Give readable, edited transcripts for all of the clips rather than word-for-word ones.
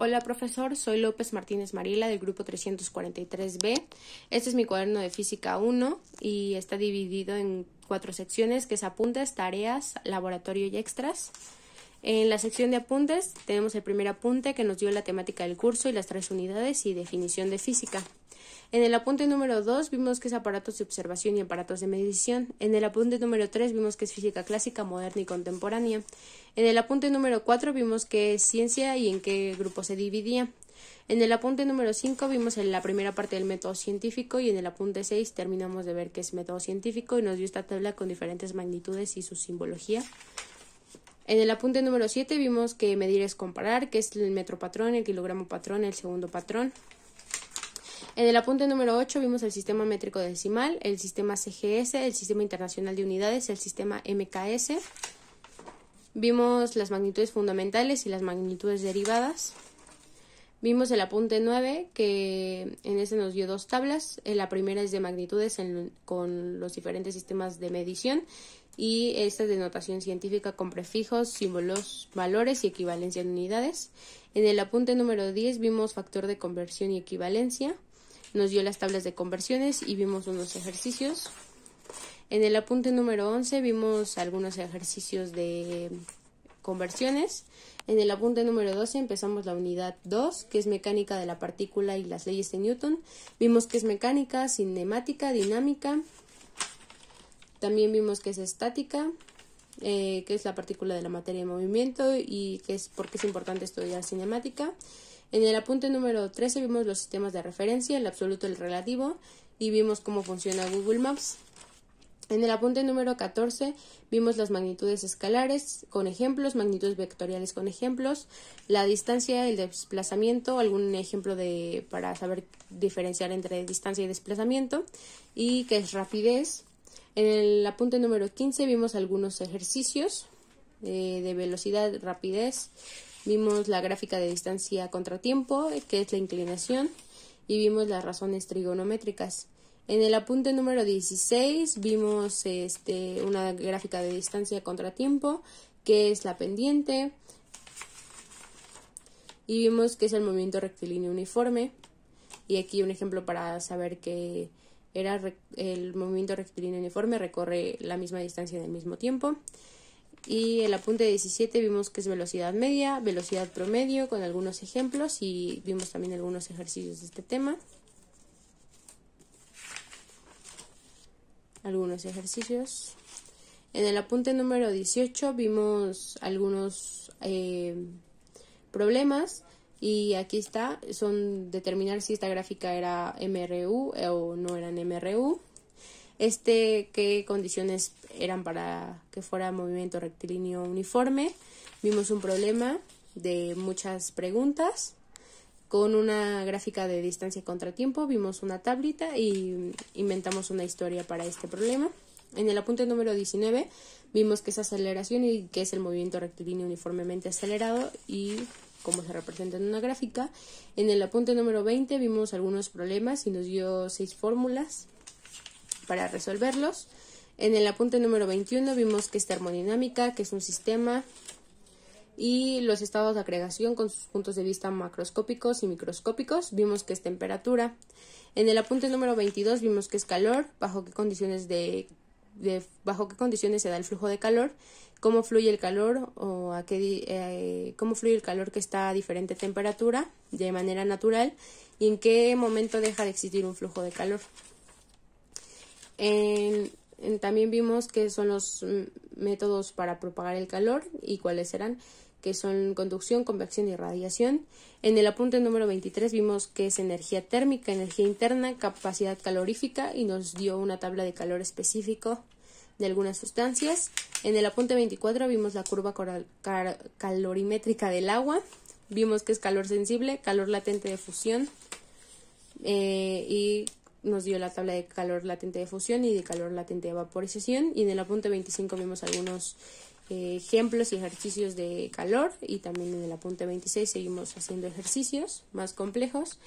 Hola profesor, soy López Martínez Mariela del grupo 343B. Este es mi cuaderno de física 1 y está dividido en 4 secciones, que es apuntes, tareas, laboratorio y extras. En la sección de apuntes tenemos el primer apunte que nos dio la temática del curso y las 3 unidades y definición de física. En el apunte número 2 vimos que es aparatos de observación y aparatos de medición. En el apunte número 3 vimos que es física clásica, moderna y contemporánea. En el apunte número 4 vimos que es ciencia y en qué grupo se dividía. En el apunte número 5 vimos la primera parte del método científico y en el apunte 6 terminamos de ver qué es método científico y nos dio esta tabla con diferentes magnitudes y su simbología. En el apunte número 7 vimos que medir es comparar, que es el metro patrón, el kilogramo patrón, el segundo patrón. En el apunte número 8 vimos el sistema métrico decimal, el sistema CGS, el sistema internacional de unidades, el sistema MKS. Vimos las magnitudes fundamentales y las magnitudes derivadas. Vimos el apunte 9, que en este nos dio 2 tablas. La primera es de magnitudes con los diferentes sistemas de medición y esta es de notación científica con prefijos, símbolos, valores y equivalencia en unidades. En el apunte número 10 vimos factor de conversión y equivalencia. Nos dio las tablas de conversiones y vimos unos ejercicios. En el apunte número 11 vimos algunos ejercicios de conversiones. En el apunte número 12 empezamos la unidad 2, que es mecánica de la partícula y las leyes de Newton. Vimos que es mecánica, cinemática, dinámica. También vimos que es estática, que es la partícula de la materia en movimiento y que es por qué es importante estudiar cinemática. En el apunte número 13 vimos los sistemas de referencia, el absoluto y el relativo, y vimos cómo funciona Google Maps. En el apunte número 14 vimos las magnitudes escalares con ejemplos, magnitudes vectoriales con ejemplos, la distancia, el desplazamiento, algún ejemplo para saber diferenciar entre distancia y desplazamiento, y qué es rapidez. En el apunte número 15 vimos algunos ejercicios de velocidad, rapidez. Vimos la gráfica de distancia contra tiempo, que es la inclinación, y vimos las razones trigonométricas. En el apunte número 16 vimos una gráfica de distancia contra tiempo, que es la pendiente, y vimos que es el movimiento rectilíneo uniforme. Y aquí un ejemplo para saber que el movimiento rectilíneo uniforme recorre la misma distancia en el mismo tiempo. Y el apunte 17 vimos que es velocidad media, velocidad promedio con algunos ejemplos y vimos también algunos ejercicios de este tema. Algunos ejercicios. En el apunte número 18 vimos algunos problemas y aquí son determinar si esta gráfica era MRU o no eran MRU. Qué condiciones eran para que fuera movimiento rectilíneo uniforme. Vimos un problema de muchas preguntas con una gráfica de distancia contra tiempo. Vimos una tablita y inventamos una historia para este problema. En el apunte número 19 vimos que es aceleración y que es el movimiento rectilíneo uniformemente acelerado y cómo se representa en una gráfica. En el apunte número 20 vimos algunos problemas y nos dio 6 fórmulas para resolverlos. En el apunte número 21 vimos que es termodinámica, que es un sistema, y los estados de agregación con sus puntos de vista macroscópicos y microscópicos. Vimos que es temperatura. En el apunte número 22 vimos que es calor, bajo qué condiciones bajo qué condiciones se da el flujo de calor, cómo fluye el calor cómo fluye el calor que está a diferente temperatura de manera natural y en qué momento deja de existir un flujo de calor. También vimos que son los métodos para propagar el calor y cuáles serán, que son conducción, convección y radiación. En el apunte número 23 vimos que es energía térmica, energía interna, capacidad calorífica y nos dio una tabla de calor específico de algunas sustancias. En el apunte 24 vimos la curva calorimétrica del agua. Vimos que es calor sensible, calor latente de fusión y nos dio la tabla de calor latente de fusión y de calor latente de vaporización. Y en el apunte 25 vimos algunos ejemplos y ejercicios de calor. Y también en el apunte 26 seguimos haciendo ejercicios más complejos.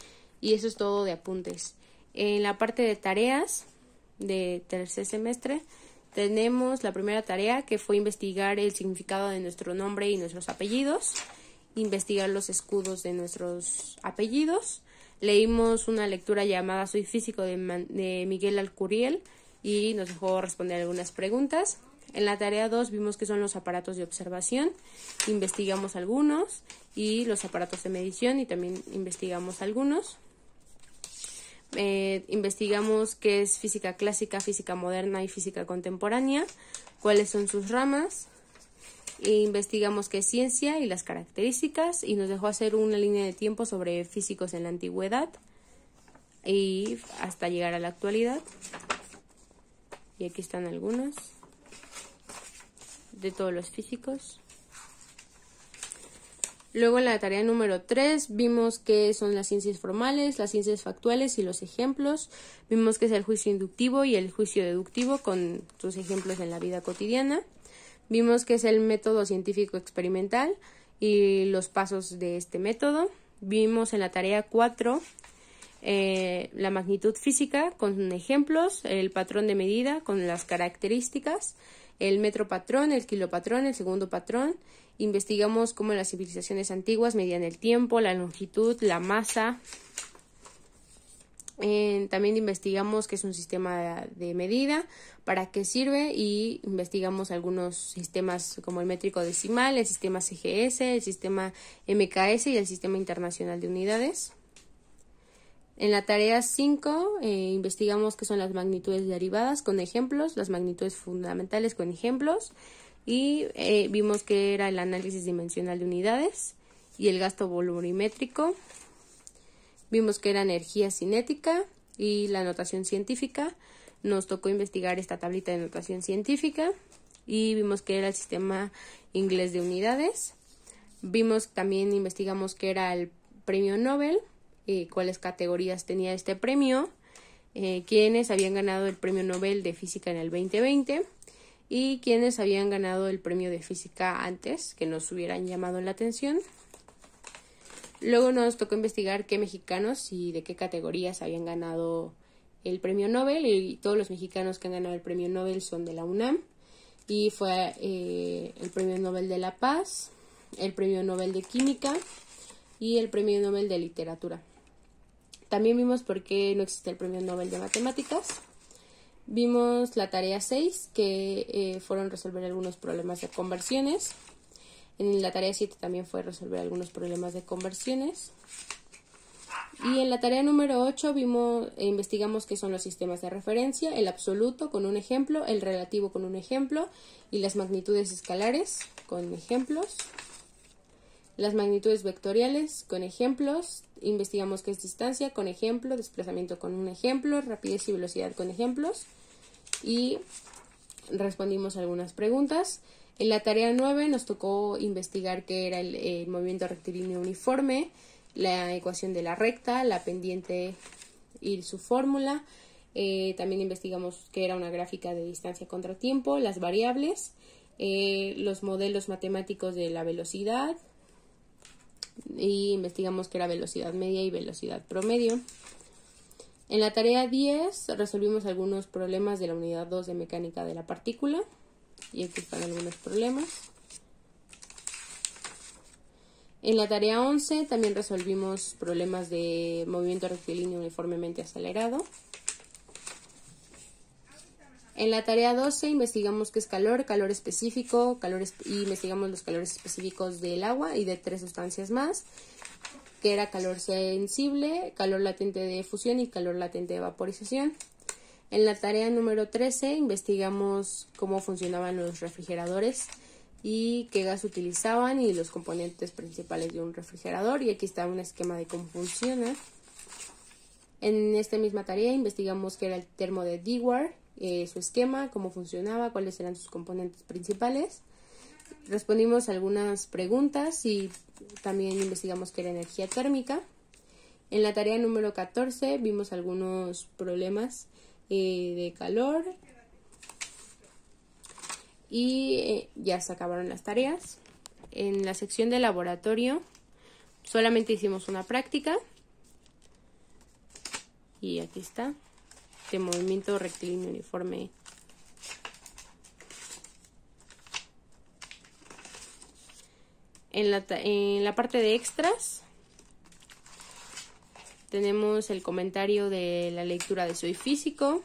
Y eso es todo de apuntes. En la parte de tareas de tercer semestre tenemos la primera tarea, que fue investigar el significado de nuestro nombre y nuestros apellidos. investigar los escudos de nuestros apellidos. Leímos una lectura llamada Soy físico de Miguel Alcuriel y nos dejó responder algunas preguntas. En la tarea 2 vimos qué son los aparatos de observación, investigamos algunos, y los aparatos de medición y también investigamos algunos. Investigamos qué es física clásica, física moderna y física contemporánea, cuáles son sus ramas. Investigamos qué es ciencia y las características, y nos dejó hacer una línea de tiempo sobre físicos en la antigüedad y hasta llegar a la actualidad. Y aquí están algunos de todos los físicos. Luego en la tarea número 3 vimos qué son las ciencias formales, las ciencias factuales y los ejemplos. Vimos qué es el juicio inductivo y el juicio deductivo con sus ejemplos en la vida cotidiana. Vimos qué es el método científico experimental y los pasos de este método. Vimos en la tarea 4 la magnitud física con ejemplos, el patrón de medida con las características, el metro patrón, el kilopatrón, el segundo patrón. Investigamos cómo las civilizaciones antiguas medían el tiempo, la longitud, la masa. También investigamos qué es un sistema de medida, para qué sirve, y investigamos algunos sistemas como el métrico decimal, el sistema CGS, el sistema MKS y el sistema internacional de unidades. En la tarea 5 investigamos qué son las magnitudes derivadas con ejemplos, las magnitudes fundamentales con ejemplos, y vimos qué era el análisis dimensional de unidades y el gasto voluminométrico. Vimos qué era energía cinética y la notación científica. Nos tocó investigar esta tablita de notación científica y vimos qué era el sistema inglés de unidades. Investigamos qué era el premio Nobel y cuáles categorías tenía este premio, quiénes habían ganado el premio Nobel de física en el 2020 y quiénes habían ganado el premio de física antes, que nos hubieran llamado la atención. Luego nos tocó investigar qué mexicanos y de qué categorías habían ganado el premio Nobel, y todos los mexicanos que han ganado el premio Nobel son de la UNAM, y fue el premio Nobel de la Paz, el premio Nobel de Química y el premio Nobel de Literatura. También vimos por qué no existe el premio Nobel de Matemáticas. Vimos la tarea 6, que fueron resolver algunos problemas de conversiones. En la tarea 7 también fue resolver algunos problemas de conversiones. Y en la tarea número 8 investigamos qué son los sistemas de referencia, el absoluto con un ejemplo, el relativo con un ejemplo, y las magnitudes escalares con ejemplos. Las magnitudes vectoriales con ejemplos. Investigamos qué es distancia con ejemplo, desplazamiento con un ejemplo, rapidez y velocidad con ejemplos. Y respondimos algunas preguntas. En la tarea 9 nos tocó investigar qué era el movimiento rectilíneo uniforme, la ecuación de la recta, la pendiente y su fórmula. También investigamos qué era una gráfica de distancia contra tiempo, las variables, los modelos matemáticos de la velocidad, y investigamos qué era velocidad media y velocidad promedio. En la tarea 10 resolvimos algunos problemas de la unidad 2 de mecánica de la partícula, y aquí están algunos problemas. En la tarea 11 también resolvimos problemas de movimiento rectilíneo uniformemente acelerado. En la tarea 12 investigamos qué es calor específico, y investigamos los calores específicos del agua y de 3 sustancias más, que era calor sensible, calor latente de fusión y calor latente de vaporización. En la tarea número 13 investigamos cómo funcionaban los refrigeradores y qué gas utilizaban y los componentes principales de un refrigerador, y aquí está un esquema de cómo funciona. En esta misma tarea investigamos qué era el termo de Dewar, su esquema, cómo funcionaba, cuáles eran sus componentes principales. Respondimos algunas preguntas y también investigamos qué era energía térmica. En la tarea número 14 vimos algunos problemas de calor y ya se acabaron las tareas. En la sección de laboratorio solamente hicimos una práctica, y aquí está, de movimiento rectilíneo uniforme. En la parte de extras tenemos el comentario de la lectura de Soy Físico.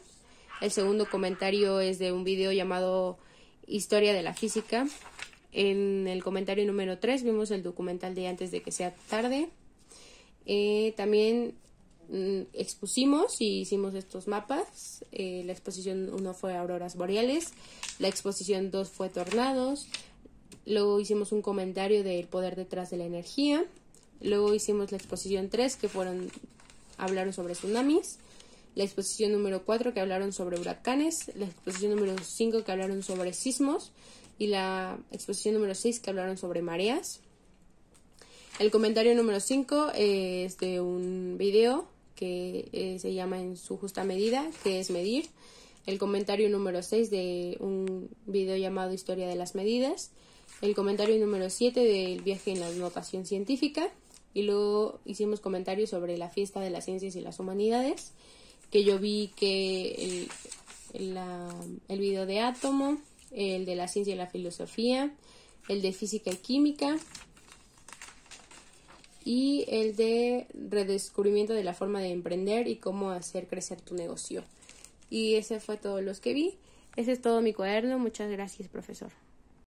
El segundo comentario es de un video llamado Historia de la Física. En el comentario número 3 vimos el documental de Antes de que sea tarde. También expusimos y hicimos estos mapas. La exposición 1 fue auroras boreales, la exposición 2 fue tornados, luego hicimos un comentario del poder detrás de la energía, luego hicimos la exposición 3 que hablaron sobre tsunamis, la exposición número 4 que hablaron sobre huracanes, la exposición número 5 que hablaron sobre sismos y la exposición número 6 que hablaron sobre mareas. El comentario número 5 es de un video que se llama En su justa medida, que es medir. El comentario número 6 de un video llamado Historia de las medidas. El comentario número 7 del viaje en la notación científica. Y luego hicimos comentarios sobre la fiesta de las ciencias y las humanidades, que yo vi que el video de átomo, el de la ciencia y la filosofía, el de física y química, y el de redescubrimiento de la forma de emprender y cómo hacer crecer tu negocio. Y ese fue todo los que vi. Ese es todo mi cuaderno. Muchas gracias, profesor.